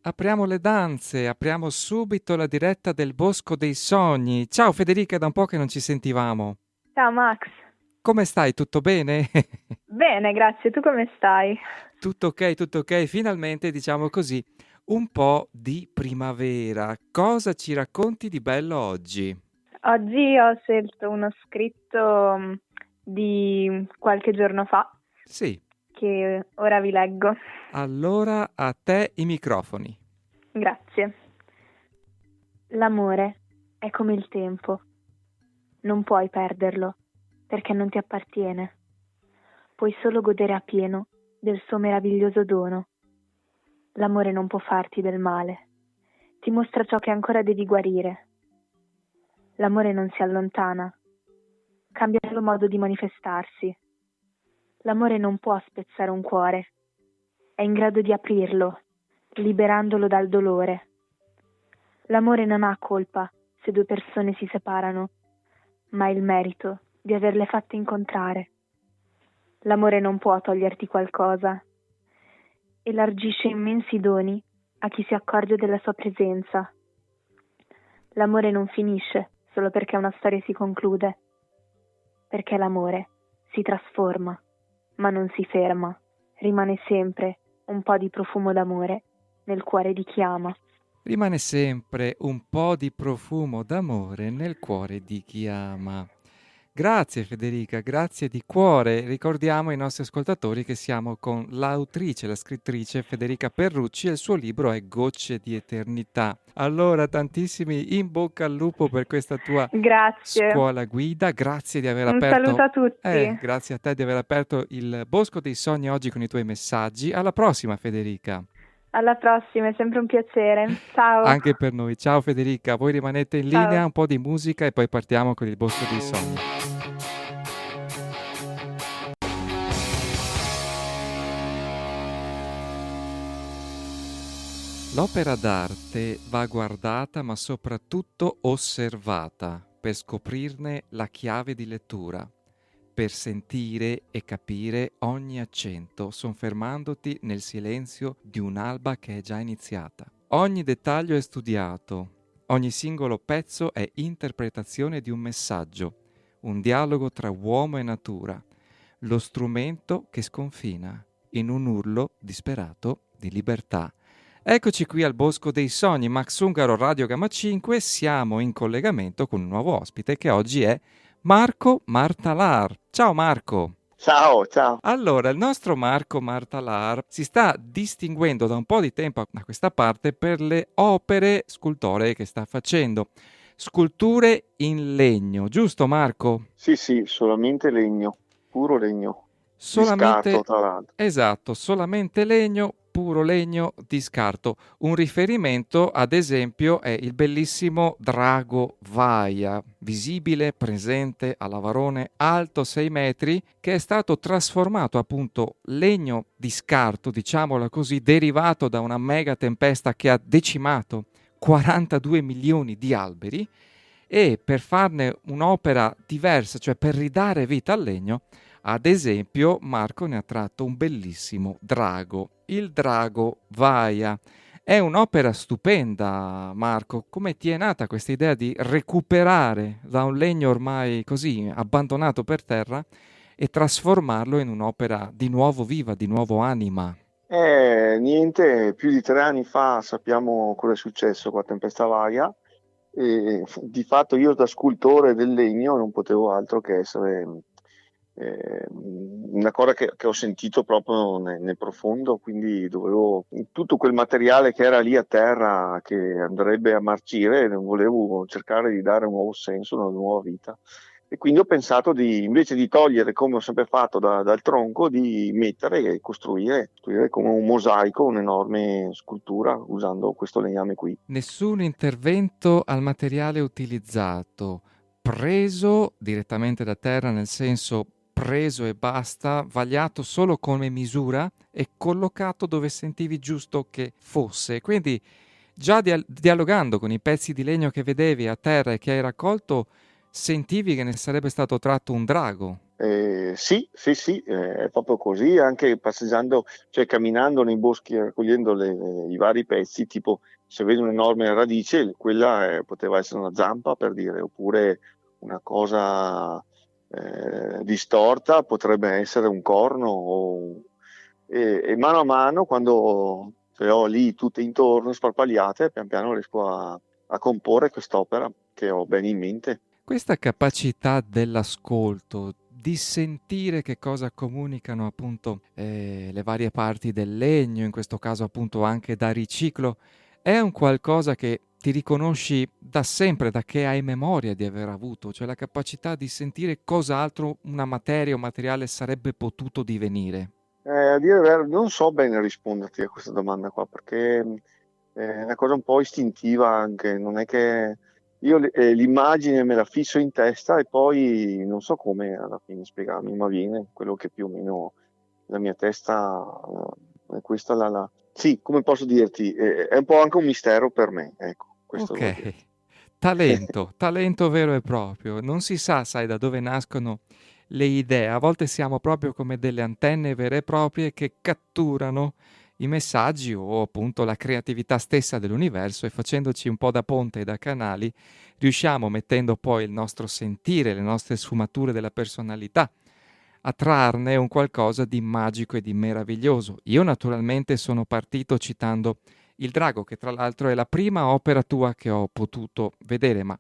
Apriamo le danze, apriamo subito la diretta del Bosco dei Sogni. Ciao Federica, da un po' che non ci sentivamo. Ciao Max, Come stai? Tutto bene? bene, grazie. Tu come stai? Tutto ok. Finalmente, diciamo così, un po' di primavera. Cosa ci racconti di bello oggi? Oggi ho scelto uno scritto di qualche giorno fa Sì, che ora vi leggo. allora a te i microfoni. Grazie. L'amore è come il tempo. Non puoi perderlo perché non ti appartiene. Puoi solo godere appieno del suo meraviglioso dono. L'amore non può farti del male. Ti mostra ciò che ancora devi guarire. L'amore non si allontana. Cambia solo modo di manifestarsi. L'amore non può spezzare un cuore. È in grado di aprirlo, liberandolo dal dolore. L'amore non ha colpa se due persone si separano, ma ha il merito di averle fatte incontrare. L'amore non può toglierti qualcosa. Elargisce immensi doni a chi si accorge della sua presenza. L'amore non finisce solo perché una storia si conclude, perché l'amore si trasforma, ma non si ferma. Rimane sempre un po' di profumo d'amore nel cuore di chi ama. Rimane sempre un po' di profumo d'amore nel cuore di chi ama. Grazie Federica, grazie di cuore. Ricordiamo ai nostri ascoltatori che siamo con l'autrice, la scrittrice Federica Perrucci e il suo libro è Gocce di Eternità. Allora, tantissimi in bocca al lupo per questa tua Grazie. scuola guida. Grazie di aver Un saluto aperto, a tutti. grazie a te di aver aperto il Bosco dei Sogni oggi con i tuoi messaggi. Alla prossima Federica. Alla prossima, è sempre un piacere. Ciao. Anche per noi. Ciao Federica, voi rimanete in linea, Ciao. un po' di musica e poi partiamo con il Bosco dei Sogni. L'opera d'arte va guardata ma soprattutto osservata per scoprirne la chiave di lettura, per sentire e capire ogni accento soffermandoti nel silenzio di un'alba che è già iniziata. Ogni dettaglio è studiato, ogni singolo pezzo è interpretazione di un messaggio, un dialogo tra uomo e natura, lo strumento che sconfina in un urlo disperato di libertà. Eccoci qui al Bosco dei Sogni, Max Ungaro, Radio Gamma 5, siamo in collegamento con un nuovo ospite che oggi è Marco Martalar. Ciao Marco! Ciao, ciao. Allora, il nostro Marco Martalar si sta distinguendo da un po' di tempo a questa parte per le opere scultoree che sta facendo. Sculture in legno, giusto Marco? Sì, solamente legno, puro legno, di scarto Solamente, tra l'altro. esatto, solamente legno, puro legno di scarto. Un riferimento, ad esempio, è il bellissimo drago Vaia, visibile, presente a Lavarone, alto 6 metri, che è stato trasformato appunto legno di scarto, diciamola così, derivato da una mega tempesta che ha decimato 42 milioni di alberi e per farne un'opera diversa, cioè per ridare vita al legno, ad esempio, Marco ne ha tratto un bellissimo drago, il drago Vaia. È un'opera stupenda, Marco. Come ti è nata questa idea di recuperare da un legno ormai così abbandonato per terra e trasformarlo in un'opera di nuovo viva, di nuovo anima? Niente, più di 3 anni fa sappiamo cosa è successo con la tempesta Vaia e di fatto io da scultore del legno non potevo altro che essere una cosa che ho sentito proprio nel profondo, quindi dovevo tutto quel materiale che era lì a terra che andrebbe a marcire, volevo cercare di dare un nuovo senso, una nuova vita. E quindi ho pensato invece di togliere, come ho sempre fatto dal tronco, di mettere e costruire come un mosaico, un'enorme scultura usando questo legname qui. Nessun intervento al materiale utilizzato, preso direttamente da terra, nel senso preso e basta, vagliato solo come misura e collocato dove sentivi giusto che fosse. Quindi già dialogando con i pezzi di legno che vedevi a terra e che hai raccolto, sentivi che ne sarebbe stato tratto un drago. Sì, sì, sì, è proprio così, anche passeggiando, cioè camminando nei boschi e raccogliendo i vari pezzi, tipo se vedo un'enorme radice, quella poteva essere una zampa per dire, oppure una cosa distorta, potrebbe essere un corno, e mano a mano, quando ce le ho lì tutte intorno, sparpagliate, pian piano riesco a comporre quest'opera che ho bene in mente. Questa capacità dell'ascolto, di sentire che cosa comunicano appunto le varie parti del legno, in questo caso appunto anche da riciclo, è un qualcosa che ti riconosci da sempre, da che hai memoria di aver avuto, cioè la capacità di sentire cosa altro una materia o materiale sarebbe potuto divenire. A dire il vero, non so bene risponderti a questa domanda qua, perché è una cosa un po' istintiva anche, non è che io l'immagine me la fisso in testa e poi non so come alla fine spiegarmi, ma viene quello che più o meno la mia testa è questa Sì, come posso dirti, è un po' anche un mistero per me, ecco, questo devo Ok, dirti. talento, talento vero e proprio. Non si sa, sai, da dove nascono le idee. A volte siamo proprio come delle antenne vere e proprie che catturano i messaggi o appunto la creatività stessa dell'universo e facendoci un po' da ponte e da canali, riusciamo, mettendo poi il nostro sentire, le nostre sfumature della personalità, a trarne un qualcosa di magico e di meraviglioso. Io naturalmente sono partito citando Il Drago, che tra l'altro è la prima opera tua che ho potuto vedere, ma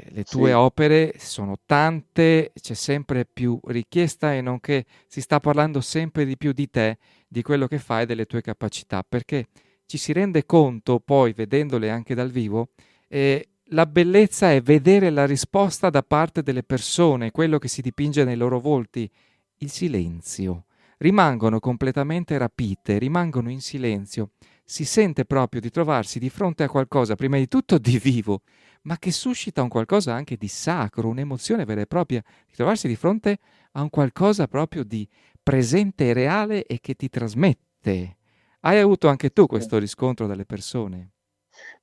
le tue Sì. opere sono tante, c'è sempre più richiesta e nonché si sta parlando sempre di più di te, di quello che fai e delle tue capacità, perché ci si rende conto poi, vedendole anche dal vivo, la bellezza è vedere la risposta da parte delle persone, quello che si dipinge nei loro volti, il silenzio. Rimangono completamente rapite, rimangono in silenzio. Si sente proprio di trovarsi di fronte a qualcosa, prima di tutto di vivo, ma che suscita un qualcosa anche di sacro, un'emozione vera e propria, di trovarsi di fronte a un qualcosa proprio di presente e reale e che ti trasmette. Hai avuto anche tu questo riscontro dalle persone?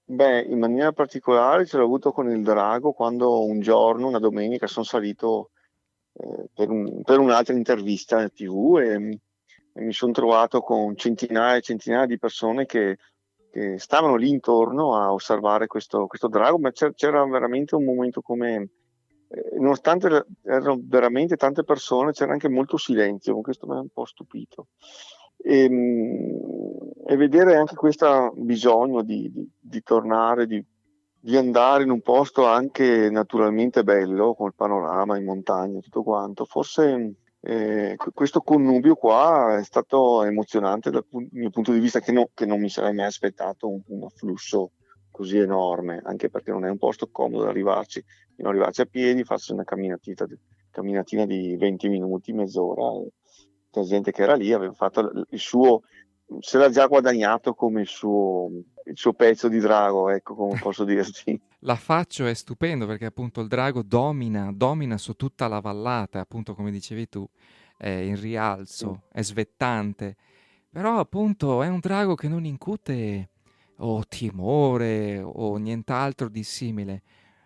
Beh, in maniera particolare ce l'ho avuto con il drago quando un giorno, una domenica, sono salito per un'altra intervista in TV e mi sono trovato con centinaia e centinaia di persone che stavano lì intorno a osservare questo drago, ma c'era veramente un momento come, nonostante erano veramente tante persone, c'era anche molto silenzio, questo mi ha un po' stupito. E vedere anche questo bisogno di tornare, di andare in un posto anche naturalmente bello, col panorama in montagna e tutto quanto. Forse questo connubio qua è stato emozionante dal mio punto di vista, che non mi sarei mai aspettato un afflusso così enorme, anche perché non è un posto comodo da arrivarci. Fino ad arrivarci a piedi, farsi una camminatina di 20 minuti, mezz'ora. C'è gente che era lì, aveva fatto il suo, se l'ha già guadagnato come il suo pezzo di drago, ecco come posso dirti. La faccio è stupendo perché appunto il drago domina su tutta la vallata, appunto come dicevi tu, è in Sì, rialzo, è svettante, però appunto è un drago che non incute o timore o nient'altro di simile,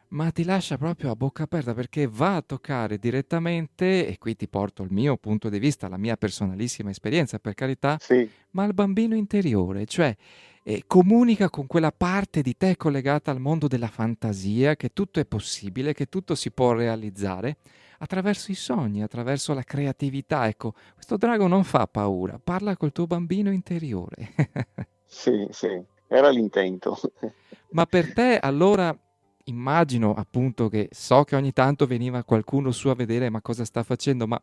ma ti lascia proprio a bocca aperta perché va a toccare direttamente, e qui ti porto il mio punto di vista, la mia personalissima esperienza, per carità, sì, ma al bambino interiore, cioè comunica con quella parte di te collegata al mondo della fantasia, che tutto è possibile, che tutto si può realizzare attraverso i sogni, attraverso la creatività. Ecco, questo drago non fa paura, parla col tuo bambino interiore. sì, sì, era l'intento. Ma per te allora immagino appunto che so che ogni tanto veniva qualcuno su a vedere ma cosa sta facendo, ma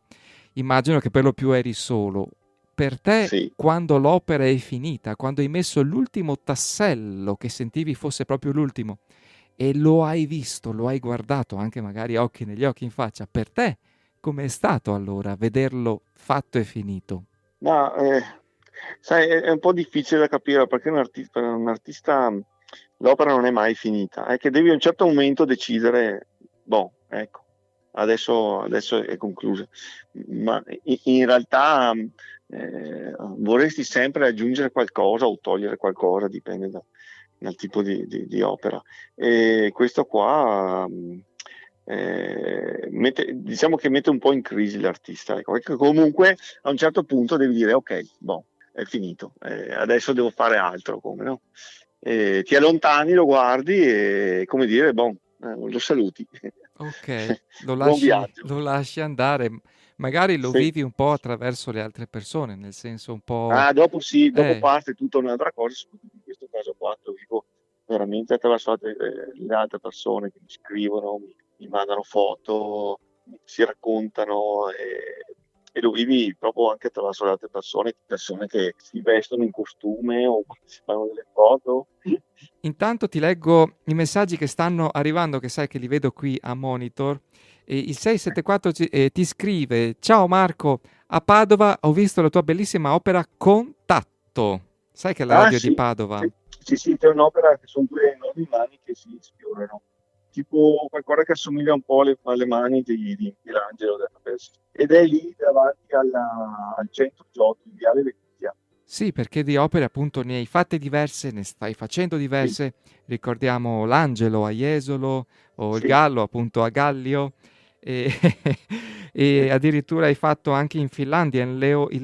immagino che per lo più eri solo. Per te, Sì. quando l'opera è finita, quando hai messo l'ultimo tassello che sentivi fosse proprio l'ultimo e lo hai visto, lo hai guardato anche magari occhi negli occhi in faccia, per te com'è stato allora vederlo fatto e finito? Ma sai, è un po' difficile da capire perché per un artista l'opera non è mai finita, è che devi a un certo momento decidere, boh, ecco, adesso è conclusa, ma in realtà vorresti sempre aggiungere qualcosa o togliere qualcosa, dipende dal tipo di opera. E questo qua diciamo che mette un po' in crisi l'artista, ecco. Perché comunque a un certo punto devi dire ok, boh, è finito, adesso devo fare altro, come no? Ti allontani, lo guardi e come dire, boh, lo saluti. Ok, Buon viaggio. lo lasci andare, magari lo Sì. vivi un po' attraverso le altre persone, nel senso un po'... Ah, dopo sì, dopo Eh, parte tutta un'altra cosa, soprattutto in questo caso qua, lo vivo veramente attraverso le altre persone che mi scrivono, mi mandano foto, si raccontano e lo vivi proprio anche attraverso le altre persone che si vestono in costume o si fanno delle foto. Intanto ti leggo i messaggi che stanno arrivando, che sai che li vedo qui a monitor. E il 674 ti scrive: Ciao Marco, a Padova ho visto la tua bellissima opera Contatto. Sai che è la Ah radio di sì, Padova? sì, sì, sì, c'è un'opera che sono due enormi mani che si sfiorano, tipo qualcosa che assomiglia un po' alle mani di Michelangelo della Pesce. Ed è lì davanti al centro Giotto, in Viale Venezia. Sì, perché di opere appunto ne hai fatte diverse, ne stai facendo Sì, diverse. Ricordiamo l'Angelo a Jesolo o il sì, Gallo appunto a Gallio e, e sì, addirittura hai fatto anche in Finlandia il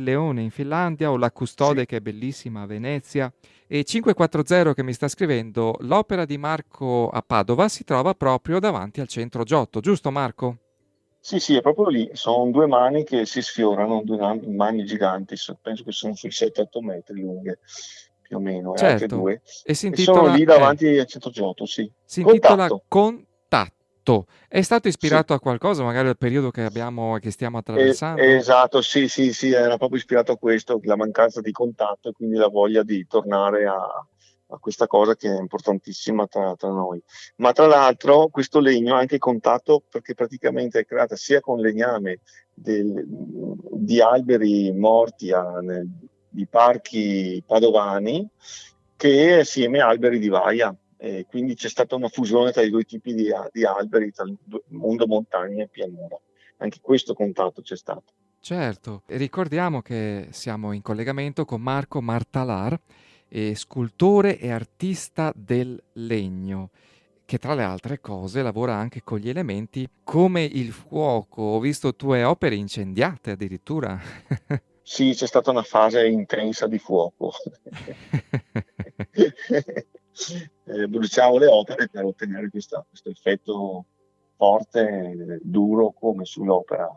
Leone in Finlandia o la sì. Custode che è bellissima a Venezia. E 540 che mi sta scrivendo, l'opera di Marco a Padova si trova proprio davanti al centro Giotto, giusto Marco? Sì, sì, è proprio lì, sono due mani che si sfiorano, mani giganti, penso che sono sui 7-8 metri lunghe, più o meno, e altre Certo, due, e e sono lì davanti al centro Giotto, sì. si intitola Contatto, Contatto. È stato sì. ispirato a qualcosa, magari al periodo che abbiamo, che stiamo attraversando? Esatto, sì, sì, sì, era proprio ispirato a questo, la mancanza di contatto e quindi la voglia di tornare a questa cosa che è importantissima tra noi. Ma tra l'altro questo legno ha anche contatto perché praticamente è creata sia con legname di alberi morti di parchi padovani che assieme a alberi di vaia. E quindi c'è stata una fusione tra i due tipi di alberi, tra il mondo montagna e pianura. Anche questo contatto c'è stato. Certo, e ricordiamo che siamo in collegamento con Marco Martalar, scultore e artista del legno, che tra le altre cose lavora anche con gli elementi come il fuoco. Ho visto tue opere incendiate addirittura. Sì, c'è stata una fase intensa di fuoco. Bruciavo le opere per ottenere questo effetto forte, duro come sull'opera,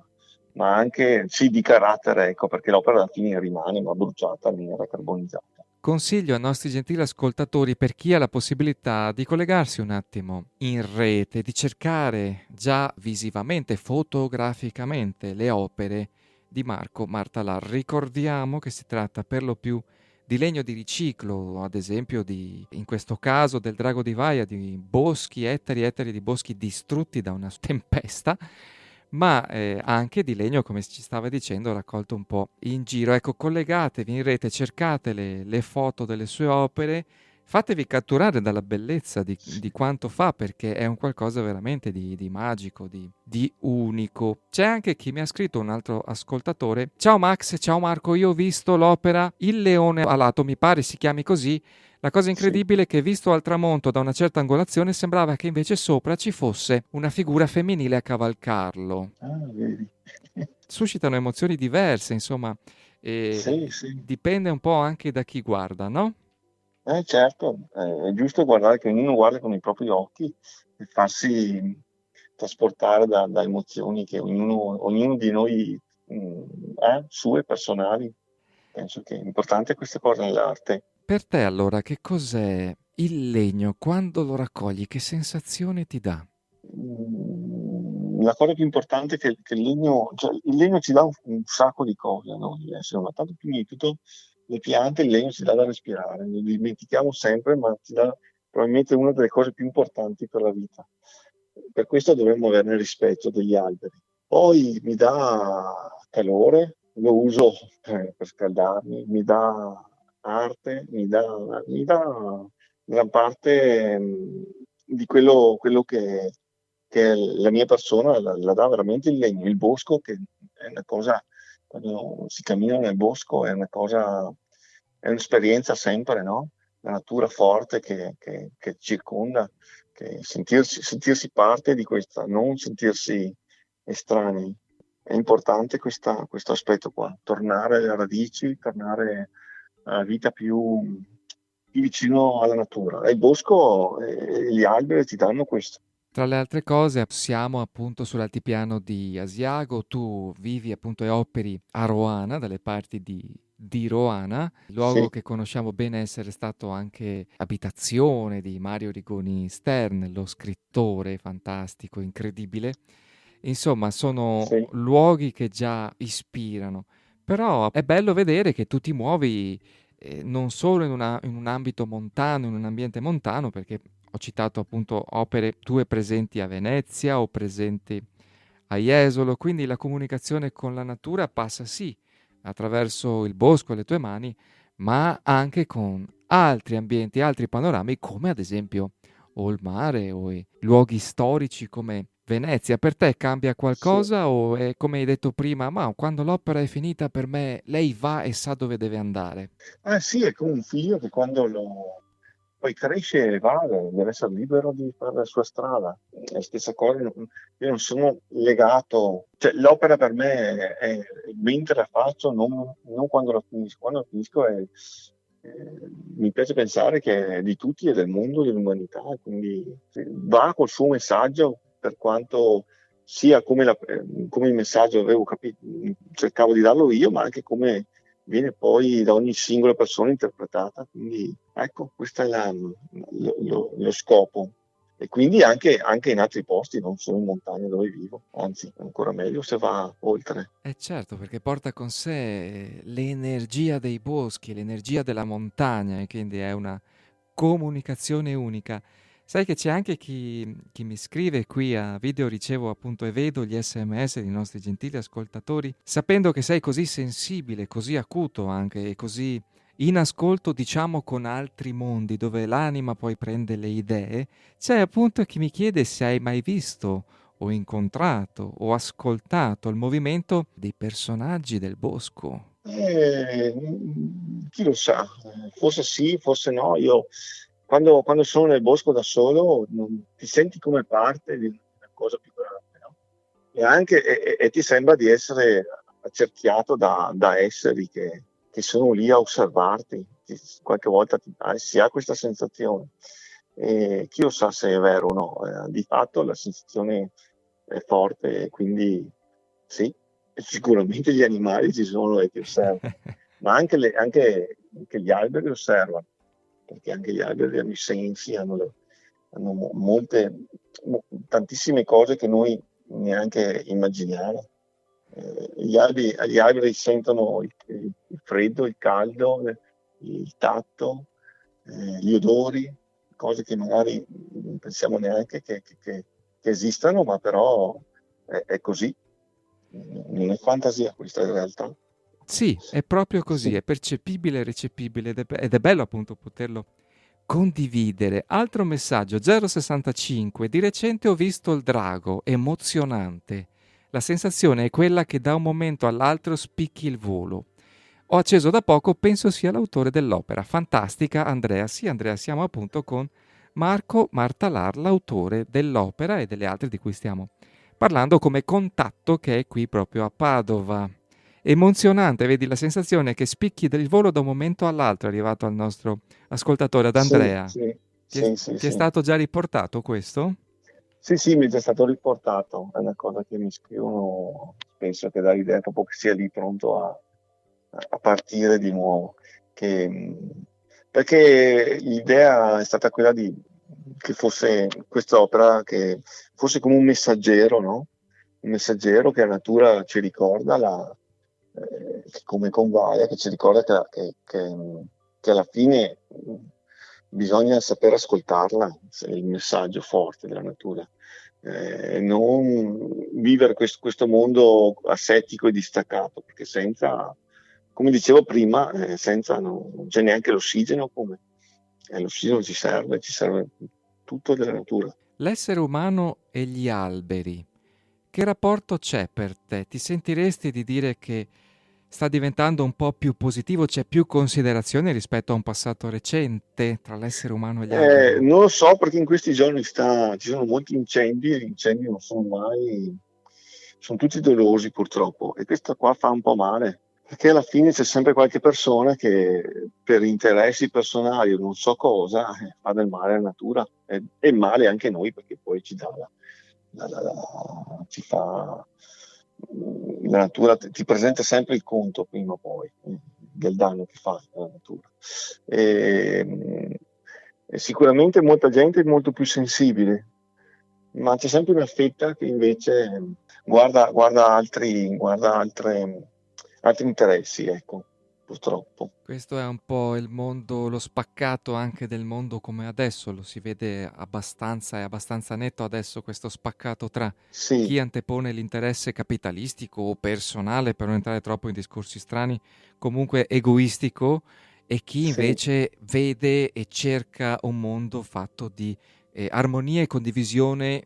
ma anche sì di carattere, ecco, perché l'opera alla fine rimane ma bruciata, nera, carbonizzata. Consiglio ai nostri gentili ascoltatori, per chi ha la possibilità di collegarsi un attimo in rete, di cercare già visivamente, fotograficamente le opere di Marco Martalar. Ricordiamo che si tratta per lo più di legno di riciclo, ad esempio in questo caso del Drago di Vaia, di boschi, ettari e ettari di boschi distrutti da una tempesta, ma anche di legno, come ci stava dicendo, raccolto un po' in giro. Ecco, collegatevi in rete, cercate le foto delle sue opere, fatevi catturare dalla bellezza di quanto fa, perché è un qualcosa veramente di magico, di unico. C'è anche chi mi ha scritto, un altro ascoltatore: Ciao Max, ciao Marco, io ho visto l'opera Il Leone Alato, mi pare si chiami così. La cosa Sì. incredibile è che visto al tramonto da una certa angolazione sembrava che invece sopra ci fosse una figura femminile a cavalcarlo. Ah, vedi. Suscitano emozioni diverse, insomma, Sì, e sì. dipende un po' anche da chi guarda, no? Certo, è giusto guardare che ognuno guarda con i propri occhi e farsi trasportare da emozioni che ognuno di noi ha, sue personali. Penso che è importante questa cosa nell'arte. Per te allora che cos'è il legno? Quando lo raccogli, che sensazione ti dà? La cosa più importante è che cioè, il legno ci dà un sacco di cose a noi esseri umani, tanto prima di tutto le piante, il legno ci dà da respirare, lo dimentichiamo sempre, ma ci dà probabilmente una delle cose più importanti per la vita. Per questo dovremmo averne rispetto degli alberi. Poi mi dà calore, lo uso per scaldarmi, mi dà arte, mi dà gran parte di quello che è la mia persona, la dà veramente il legno, il bosco, che è una cosa, quando si cammina nel bosco, è una cosa, è un'esperienza sempre, no? la natura forte che circonda, che sentirsi parte di questa, non sentirsi estranei. È importante questo aspetto qua, tornare alle radici, tornare alla vita più vicino alla natura. E il bosco e gli alberi ti danno questo. Tra le altre cose, siamo appunto sull'altipiano di Asiago, tu vivi appunto e operi a Roana, dalle parti di Roana, luogo Sì, che conosciamo bene essere stato anche abitazione di Mario Rigoni Stern, lo scrittore fantastico, incredibile. Insomma, sono sì. luoghi che già ispirano, però è bello vedere che tu ti muovi non solo in un ambito montano, in un ambiente montano, perché ho citato appunto opere tue presenti a Venezia o presenti a Jesolo, quindi la comunicazione con la natura passa sì attraverso il bosco e le tue mani, ma anche con altri ambienti, altri panorami, come ad esempio o il mare o i luoghi storici come Venezia. Per te cambia Sì. qualcosa o è come hai detto prima, ma quando l'opera è finita per me lei va e sa dove deve andare? Sì, è come un figlio che quando poi cresce e va, deve essere libero di fare la sua strada. È la stessa cosa, io non sono legato, cioè l'opera per me mentre la faccio, non quando la finisco. Quando la finisco mi piace pensare che è di tutti e del mondo, dell'umanità, quindi va col suo messaggio per quanto sia come il messaggio avevo capito, cercavo di darlo io, ma anche come viene poi da ogni singola persona interpretata. Quindi ecco, questo è lo scopo. E quindi anche in altri posti, non solo in montagna dove vivo, anzi, ancora meglio se va oltre. Eh certo, perché porta con sé l'energia dei boschi, l'energia della montagna e quindi è una comunicazione unica. Sai che c'è anche chi mi scrive qui a video, ricevo appunto e vedo gli SMS dei nostri gentili ascoltatori, sapendo che sei così sensibile, così acuto anche e così in ascolto, diciamo, con altri mondi dove l'anima poi prende le idee, c'è appunto chi mi chiede se hai mai visto o incontrato o ascoltato il movimento dei personaggi del bosco. Chi lo sa, forse sì, forse no. Io quando sono nel bosco da solo ti senti come parte di una cosa più grande, no? E ti sembra di essere accerchiato da esseri che sono lì a osservarti. Qualche volta si ha questa sensazione. E chi lo sa se è vero o no. Di fatto la sensazione è forte, quindi sì, sicuramente gli animali ci sono e ti osservano, ma anche gli alberi osservano, perché anche gli alberi hanno i sensi, hanno tantissime cose che noi neanche immaginiamo. Gli alberi sentono il freddo, il caldo, il tatto, gli odori, cose che magari non pensiamo neanche che esistano, ma però è così. Non è fantasia, questa è realtà. Sì, è proprio così, Sì. è percepibile e recepibile ed è bello appunto poterlo condividere. Altro messaggio, 065, di recente ho visto il drago, emozionante. La sensazione è quella che da un momento all'altro spicchi il volo. Ho acceso da poco, penso sia l'autore dell'opera. Fantastica, Andrea. Sì, Andrea, siamo appunto con Marco Martalar, l'autore dell'opera e delle altre di cui stiamo parlando come contatto che è qui proprio a Padova. Emozionante, vedi la sensazione che spicchi del volo da un momento all'altro, è arrivato al nostro ascoltatore, ad Sì, Andrea. sì, Ti è, sì, sì, ti è sì. stato già riportato questo? Sì, sì, mi è già stato riportato, è una cosa che mi scrivono spesso, che dà l'idea proprio che sia lì pronto a partire di nuovo. Che, perché l'idea è stata quella che fosse quest'opera, che fosse come un messaggero, no? Un messaggero che la natura ci ricorda, come convaia, che ci ricorda che alla fine bisogna saper ascoltarla, il messaggio forte della natura. Non vivere questo mondo asettico e distaccato, perché senza, come dicevo prima, senza non c'è neanche l'ossigeno, come l'ossigeno ci serve tutto della natura. L'essere umano e gli alberi. Che rapporto c'è per te? Ti sentiresti di dire che sta diventando un po' più positivo, c'è più considerazione rispetto a un passato recente tra l'essere umano e gli alberi. Non lo so perché in questi giorni ci sono molti incendi e gli incendi non sono mai, sono tutti dolosi purtroppo e questo qua fa un po' male perché alla fine c'è sempre qualche persona che per interessi personali o non so cosa fa del male alla natura e male anche noi perché poi ci dà ci fa la natura ti presenta sempre il conto prima o poi del danno che fa alla natura. E sicuramente molta gente è molto più sensibile, ma c'è sempre una fetta che invece guarda altri interessi, ecco, purtroppo. Questo è un po' il mondo, lo spaccato anche del mondo come adesso, lo si vede abbastanza, è abbastanza netto adesso questo spaccato tra Sì, chi antepone l'interesse capitalistico o personale, per non entrare troppo in discorsi strani, comunque egoistico, e chi sì. invece vede e cerca un mondo fatto di armonia e condivisione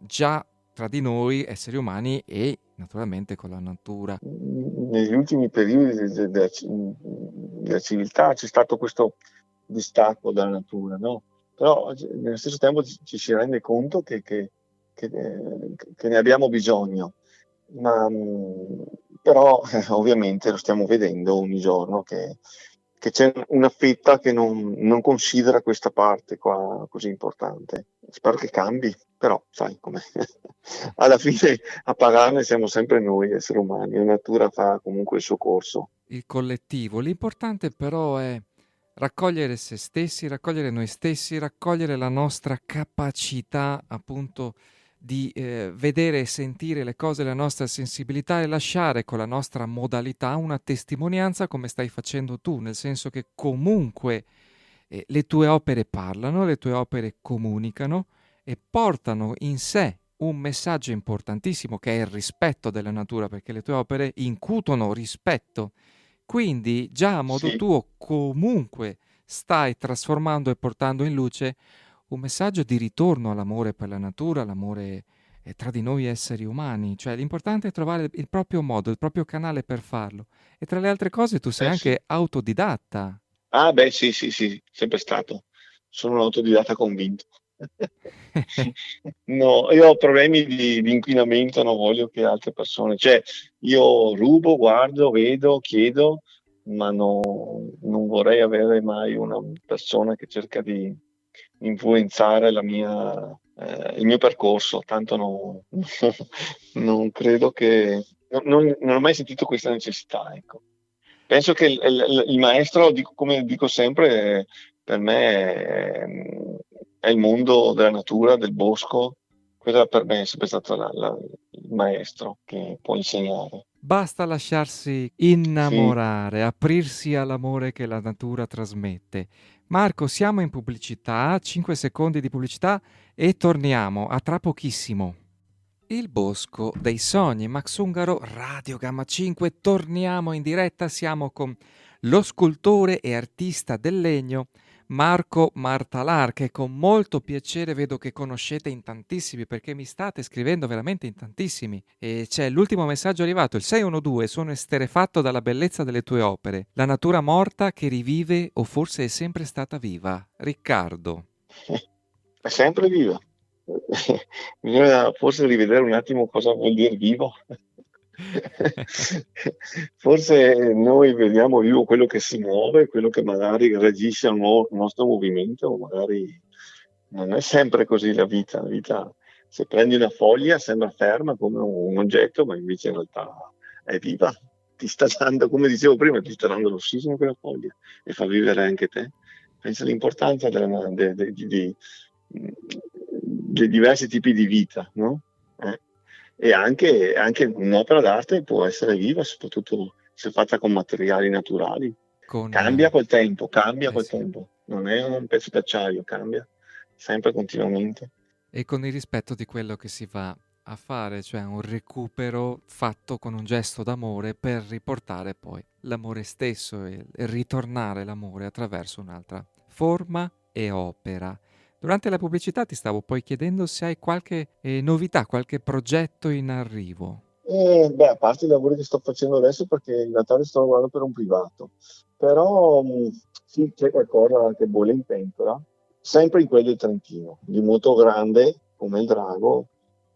già tra di noi, esseri umani, e naturalmente con la natura. Negli ultimi periodi della civiltà c'è stato questo distacco dalla natura, no? Però nello stesso tempo ci si rende conto che ne abbiamo bisogno, ma però ovviamente lo stiamo vedendo ogni giorno che c'è una fetta che non considera questa parte qua così importante. Spero che cambi, però sai com'è. Alla fine a pagarne siamo sempre noi esseri umani, la natura fa comunque il suo corso. Il collettivo. L'importante però è raccogliere se stessi, raccogliere noi stessi, raccogliere la nostra capacità appunto di vedere e sentire le cose, la nostra sensibilità e lasciare con la nostra modalità una testimonianza come stai facendo tu, nel senso che comunque le tue opere parlano, le tue opere comunicano e portano in sé un messaggio importantissimo che è il rispetto della natura, perché le tue opere incutono rispetto. Quindi già a modo Sì, tuo comunque stai trasformando e portando in luce un messaggio di ritorno all'amore per la natura, l'amore tra di noi esseri umani, cioè l'importante è trovare il proprio modo, il proprio canale per farlo. E tra le altre cose tu sei sì. anche autodidatta. Ah, beh, sì, sì, sì, sempre stato. Sono un autodidatta convinto. No, io ho problemi di inquinamento, non voglio che altre persone, cioè io rubo, guardo, vedo, chiedo, ma non vorrei avere mai una persona che cerca di influenzare il mio percorso, tanto non credo che, non ho mai sentito questa necessità, ecco. Penso che il maestro, come dico sempre, per me è il mondo della natura, del bosco. Quello per me è sempre stato il maestro che può insegnare. Basta lasciarsi Sì, innamorare, aprirsi all'amore che la natura trasmette. Marco, siamo in pubblicità, 5 secondi di pubblicità e torniamo a tra pochissimo. Il bosco dei sogni, Max Ungaro, Radio Gamma 5, torniamo in diretta, siamo con lo scultore e artista del legno Marco Martalar, che con molto piacere vedo che conoscete in tantissimi, perché mi state scrivendo veramente in tantissimi. E c'è l'ultimo messaggio arrivato, il 612, sono esterefatto dalla bellezza delle tue opere, la natura morta che rivive o forse è sempre stata viva. Riccardo. è sempre viva. Bisogna forse rivedere un attimo cosa vuol dire vivo. Forse noi vediamo vivo quello che si muove, quello che magari reagisce al nostro movimento, magari non è sempre così la vita. La vita, se prendi una foglia, sembra ferma come un oggetto, ma invece in realtà è viva. Ti sta dando, come dicevo prima, ti sta dando l'ossigeno quella foglia e fa vivere anche te. Pensa all'importanza dei diversi tipi di vita, no? E anche un'opera d'arte può essere viva, soprattutto se fatta con materiali naturali. Con... Cambia col tempo, sì. non è un pezzo d'acciaio, cambia sempre continuamente. E con il rispetto di quello che si va a fare, cioè un recupero fatto con un gesto d'amore per riportare poi l'amore stesso e ritornare l'amore attraverso un'altra forma e opera. Durante la pubblicità ti stavo poi chiedendo se hai qualche novità, qualche progetto in arrivo. Beh, a parte i lavori che sto facendo adesso, perché in realtà li sto lavorando per un privato, però sì, c'è qualcosa che bolle in pentola, sempre in quel del Trentino, di molto grande come il drago,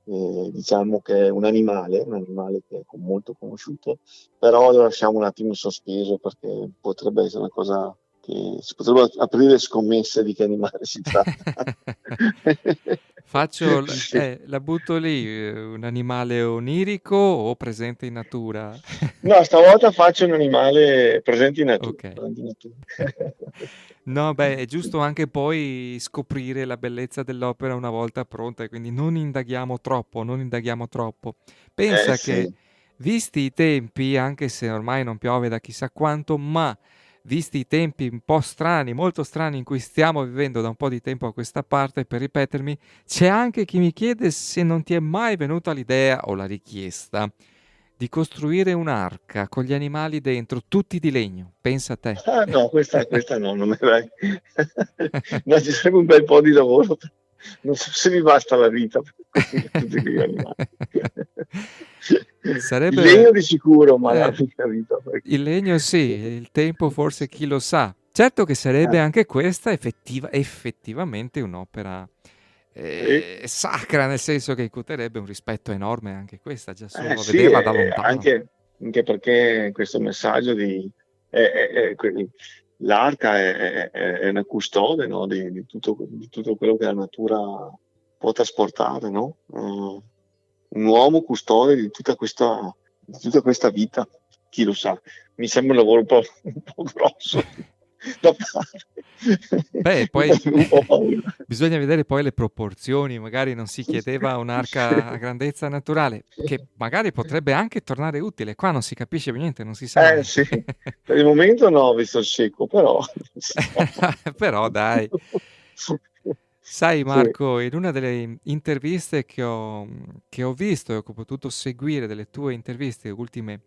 diciamo che è un animale che è molto conosciuto, però lo lasciamo un attimo sospeso perché potrebbe essere una cosa che si potrebbero aprire scommesse di che animale si tratta. Sì. La butto lì, un animale onirico o presente in natura? No, stavolta faccio un animale presente in natura. Ok. Presente in natura. No, beh, è giusto anche poi scoprire la bellezza dell'opera una volta pronta, e quindi non indaghiamo troppo, non indaghiamo troppo. Eh Pensa che, sì, visti i tempi, anche se ormai non piove da chissà quanto, ma visti i tempi un po' strani, molto strani in cui stiamo vivendo da un po' di tempo a questa parte, per ripetermi, c'è anche chi mi chiede se non ti è mai venuta l'idea o la richiesta di costruire un'arca con gli animali dentro, tutti di legno. Pensa a te. ah, no, questa no, non me l'hai. No, ci sarebbe un bel po' di lavoro. Non so se mi basta la vita per costruire tutti quegli animali. Il Sarebbe legno di sicuro, ma la eh, mia vita. il legno sì, il tempo forse chi lo sa. Certo che sarebbe Eh, anche questa effettivamente un'opera sì. sacra, nel senso che incuterebbe un rispetto enorme anche questa, già solo a Sì, vederla da lontano. anche perché questo messaggio l'arca è una custode, no, di tutto quello che la natura può trasportare, no? Un uomo custode di tutta questa vita, chi lo sa. Mi sembra un lavoro un po' grosso da fare. Beh, Mi poi fa un po' paura. bisogna vedere poi le proporzioni, magari non si chiedeva un'arca a grandezza naturale, che magari potrebbe anche tornare utile. Qua non si capisce niente, non si sa mai. Sì, per il momento no, visto il secco, però non si sa Però dai. mai. Sai Sì, Marco, in una delle interviste che ho visto e che ho potuto seguire, delle tue interviste, ultime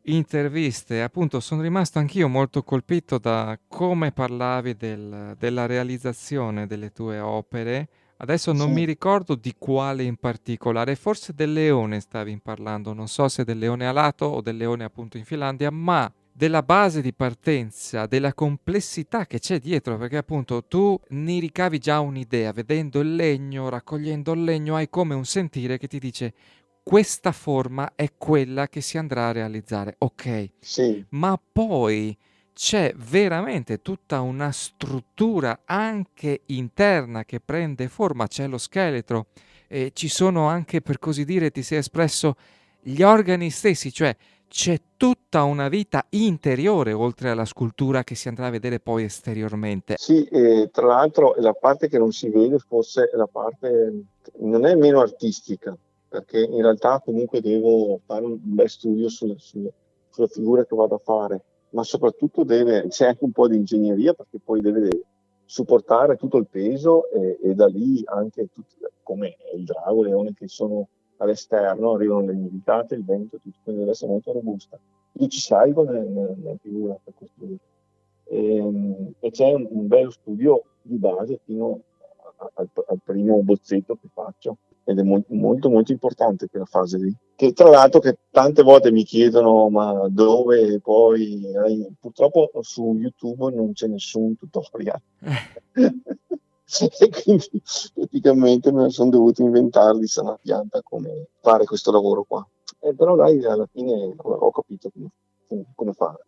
interviste, appunto sono rimasto anch'io molto colpito da come parlavi della realizzazione delle tue opere. Adesso non mi sì, ricordo di quale in particolare, forse del leone stavi parlando, non so se del leone alato o del leone appunto in Finlandia, ma della base di partenza, della complessità che c'è dietro, perché appunto tu ne ricavi già un'idea, vedendo il legno, raccogliendo il legno, hai come un sentire che ti dice questa forma è quella che si andrà a realizzare, ok, sì, ma poi c'è veramente tutta una struttura anche interna che prende forma, c'è lo scheletro, e ci sono anche, per così dire, ti sei espresso, gli organi stessi, cioè c'è tutta una vita interiore oltre alla scultura che si andrà a vedere poi esteriormente. sì, e tra l'altro la parte che non si vede forse è la parte, non è meno artistica, perché in realtà comunque devo fare un bel studio sulla figura che vado a fare, ma soprattutto c'è anche un po' di ingegneria perché poi deve supportare tutto il peso e da lì anche come il drago, il leone che sono all'esterno, arrivano le umidità, il vento, tutto, quindi deve essere molto robusta. Io ci salgo nella figura per costruire. E c'è un bello studio di base fino al primo bozzetto che faccio ed è molto molto importante quella fase lì. Che tra l'altro che tante volte mi chiedono ma dove poi purtroppo su YouTube non c'è nessun tutorial. E quindi praticamente me ne sono dovuto inventare di sana pianta come fare questo lavoro qua. Però dai, alla fine ho capito come fare.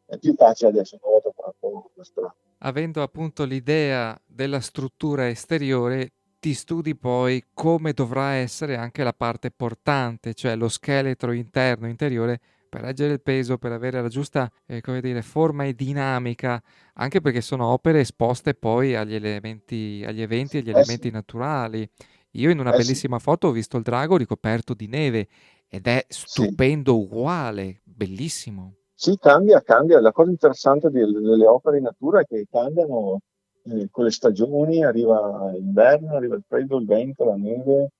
È più facile adesso, una volta fatto la strada. Avendo appunto l'idea della struttura esteriore, ti studi poi come dovrà essere anche la parte portante, cioè lo scheletro interno, interiore, per reggere il peso, per avere la giusta, come dire, forma e dinamica, anche perché sono opere esposte poi agli elementi, agli eventi e agli Eh sì, elementi naturali. Io in una eh sì, bellissima foto ho visto il drago ricoperto di neve ed è sì. stupendo uguale, bellissimo. Sì, cambia, cambia. La cosa interessante delle opere in natura è che cambiano con le stagioni, arriva l'inverno, arriva il freddo, il vento, la neve,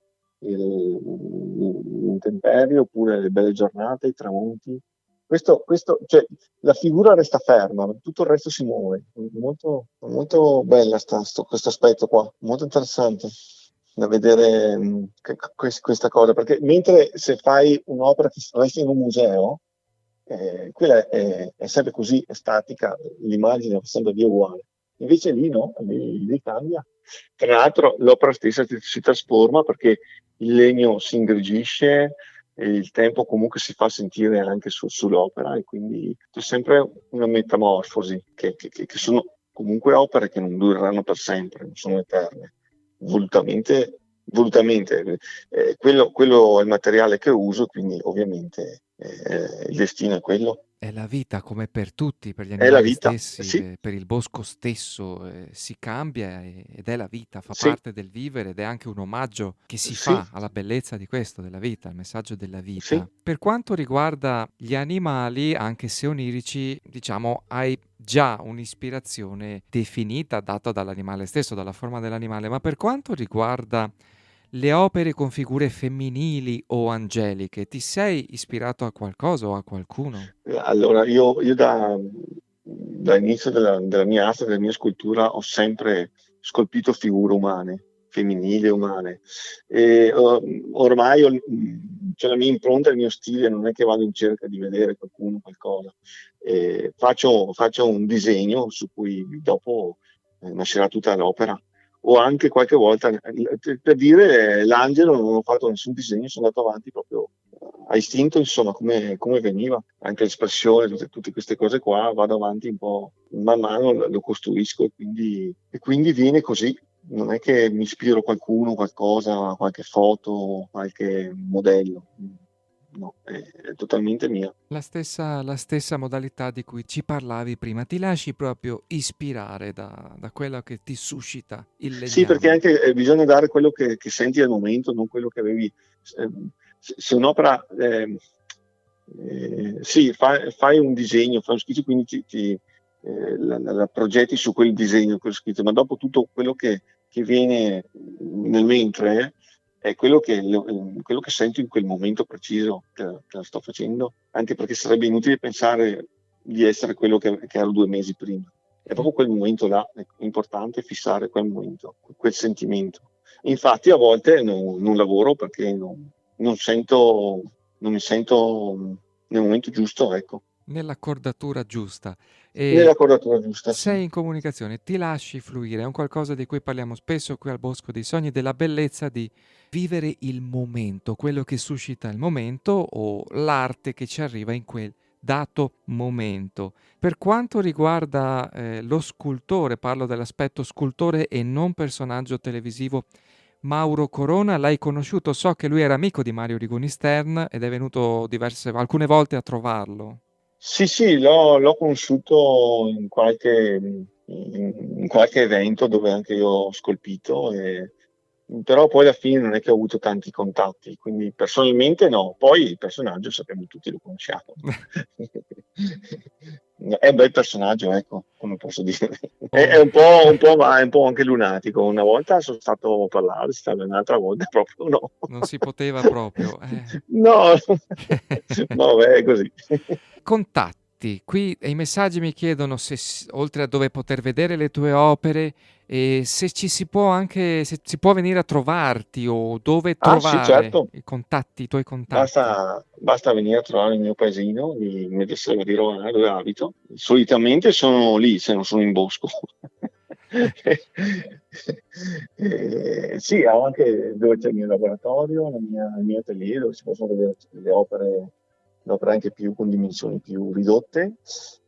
l'intemperie, oppure le belle giornate, i tramonti. Cioè, la figura resta ferma, ma tutto il resto si muove. Molto, molto bella questo aspetto qua, molto interessante. da vedere questa cosa, perché mentre se fai un'opera che saresti in un museo, quella è sempre così, è statica, l'immagine è sempre via uguale. Invece lì no, lì cambia. Tra l'altro l'opera stessa si trasforma perché il legno si ingrigisce e il tempo comunque si fa sentire anche sull'opera e quindi c'è sempre una metamorfosi che sono comunque opere che non dureranno per sempre, non sono eterne. Volutamente, quello è il materiale che uso, quindi ovviamente il destino è quello. È la vita come per tutti, per gli È la animali vita, stessi, sì, per il bosco stesso, si cambia ed è la vita, fa sì, parte del vivere ed è anche un omaggio che si sì, fa alla bellezza di questo, della vita, il messaggio della sì. vita. Per quanto riguarda gli animali, anche se onirici, diciamo, hai già un'ispirazione definita, data dall'animale stesso, dalla forma dell'animale, ma per quanto riguarda le opere con figure femminili o angeliche, ti sei ispirato a qualcosa o a qualcuno? Allora, io dall'inizio della mia arte, della mia scultura, ho sempre scolpito figure umane, femminili e umane. E ormai c'è la mia impronta, il mio stile, non è che vado in cerca di vedere qualcuno, qualcosa. Faccio un disegno su cui dopo nascerà tutta l'opera. O anche qualche volta, per dire, l'angelo non ho fatto nessun disegno, sono andato avanti proprio a istinto, insomma, come veniva, anche l'espressione, tutte queste cose qua, vado avanti un po', man mano lo costruisco e quindi viene così. Non è che mi ispiro a qualcuno, qualcosa, qualche foto, qualche modello. No, è totalmente mia. La stessa modalità di cui ci parlavi prima, ti lasci proprio ispirare da quello che ti suscita il Sì, perché legname. anche bisogna dare quello che senti al momento, non quello che avevi. Se un'opera, sì, fai un disegno, fai uno schizzo, quindi la progetti su quel disegno, quello scritto, ma dopo tutto quello che viene nel mentre è quello che sento in quel momento preciso che la sto facendo, anche perché sarebbe inutile pensare di essere quello che ero 2 mesi prima. È proprio quel momento là, è importante fissare quel momento, quel sentimento. Infatti a volte non lavoro perché non sento, non mi sento nel momento giusto, ecco, Nella cordatura giusta e nella cordatura giusta, sì. sei in comunicazione, ti lasci fluire, è un qualcosa di cui parliamo spesso qui al Bosco dei Sogni, della bellezza di vivere il momento, quello che suscita il momento o l'arte che ci arriva in quel dato momento. Per quanto riguarda lo scultore, parlo dell'aspetto scultore e non personaggio televisivo, Mauro Corona, l'hai conosciuto, so che lui era amico di Mario Rigoni Stern ed è venuto alcune volte a trovarlo. Sì, sì, l'ho conosciuto in qualche evento dove anche io ho scolpito, però poi alla fine non è che ho avuto tanti contatti, quindi personalmente no. Poi il personaggio sappiamo tutti, lo conosciamo. È un bel personaggio, ecco, come posso dire. È Oh. un po' anche lunatico. Una volta sono stato a parlare, un'altra volta proprio no. Non si poteva proprio. No, vabbè, è così. Contatti. Qui i messaggi mi chiedono se oltre a dove poter vedere le tue opere, se ci si può anche se si può venire a trovarti o dove Ah, sì, trovare certo. i tuoi contatti. Basta venire a trovare il mio paesino di Medeseva di Romana dove abito. Solitamente sono lì, se non sono in bosco. Sì, ho anche dove c'è il mio laboratorio, il mio atelier, dove si possono vedere le opere anche più con dimensioni più ridotte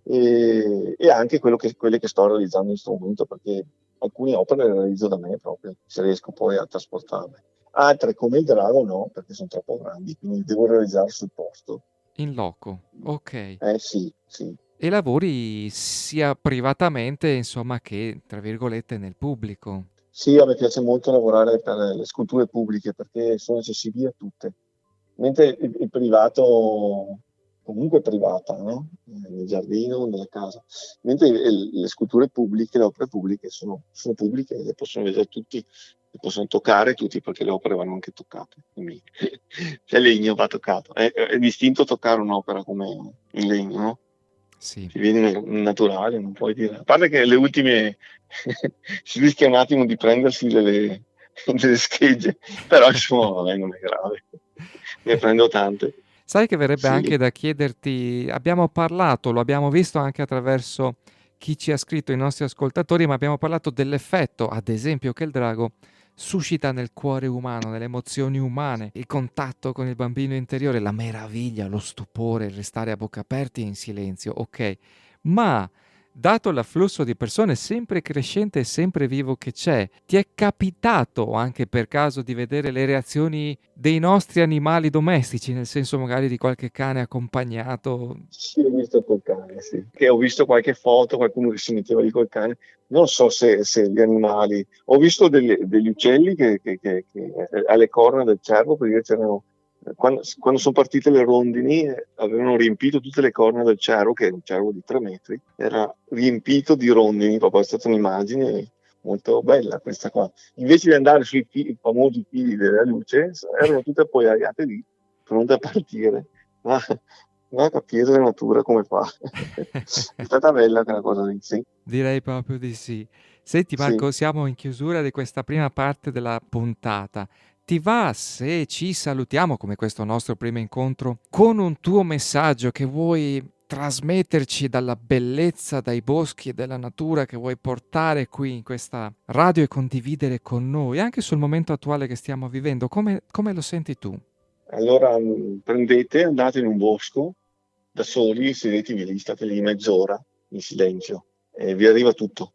e anche quelle che sto realizzando in questo momento, perché alcune opere le realizzo da me proprio, se riesco poi a trasportarle. Altre come il drago no, perché sono troppo grandi, quindi devo realizzare sul posto. In loco, ok. Sì, sì. E lavori sia privatamente, insomma, che tra virgolette nel pubblico. Sì, a me piace molto lavorare per le sculture pubbliche perché sono accessibili a tutte. Mentre il privato, comunque privata, no? Nel giardino, nella casa. Mentre le sculture pubbliche, le opere pubbliche sono pubbliche, le possono vedere tutti, le possono toccare tutti perché le opere vanno anche toccate. Quindi il legno va toccato. È distinto toccare un'opera come il legno, no? Sì. Ti viene naturale, non puoi dire. A parte che le ultime si rischia un attimo di prendersi delle schegge, però insomma vabbè, non è grave, ne prendo tante. Sai che verrebbe Sì, anche da chiederti, abbiamo parlato, lo abbiamo visto anche attraverso chi ci ha scritto, i nostri ascoltatori, ma abbiamo parlato dell'effetto, ad esempio, che il drago suscita nel cuore umano, nelle emozioni umane, il contatto con il bambino interiore, la meraviglia, lo stupore, il restare a bocca aperti e in silenzio, ok, ma dato l'afflusso di persone sempre crescente e sempre vivo che c'è, ti è capitato anche per caso di vedere le reazioni dei nostri animali domestici, nel senso magari di qualche cane accompagnato? sì, ho visto col cane, sì. Che ho visto qualche foto, qualcuno che si metteva lì col cane. Non so se gli animali. Ho visto degli uccelli che alle corna del cervo, perché c'erano. Quando sono partite le rondini, avevano riempito tutte le corna del cervo, che è un cervo di 3 metri, era riempito di rondini, proprio è stata un'immagine molto bella questa qua. Invece di andare sui i famosi fili della luce, erano tutte appollaiate lì, pronte a partire. Ma va a capire la natura come fa. È stata bella quella cosa lì, sì. Direi proprio di sì. Senti Sì. Marco, siamo in chiusura di questa prima parte della puntata. Ti va se ci salutiamo come questo nostro primo incontro con un tuo messaggio che vuoi trasmetterci dalla bellezza, dai boschi e dalla natura che vuoi portare qui in questa radio e condividere con noi, anche sul momento attuale che stiamo vivendo? Come lo senti tu? Allora prendete, andate in un bosco, da soli, sedetevi lì, state lì mezz'ora in silenzio e vi arriva tutto.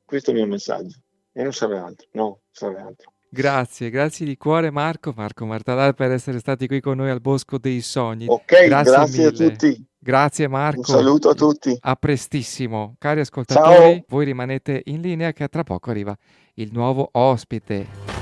Questo è il mio messaggio. E non serve altro, no, serve altro. Grazie, grazie di cuore Marco Martalar per essere stati qui con noi al Bosco dei Sogni. Ok, Grazie grazie a mille. tutti. Grazie Un Marco. saluto a tutti. A prestissimo. Cari ascoltatori, Ciao. voi rimanete in linea che tra poco arriva il nuovo ospite.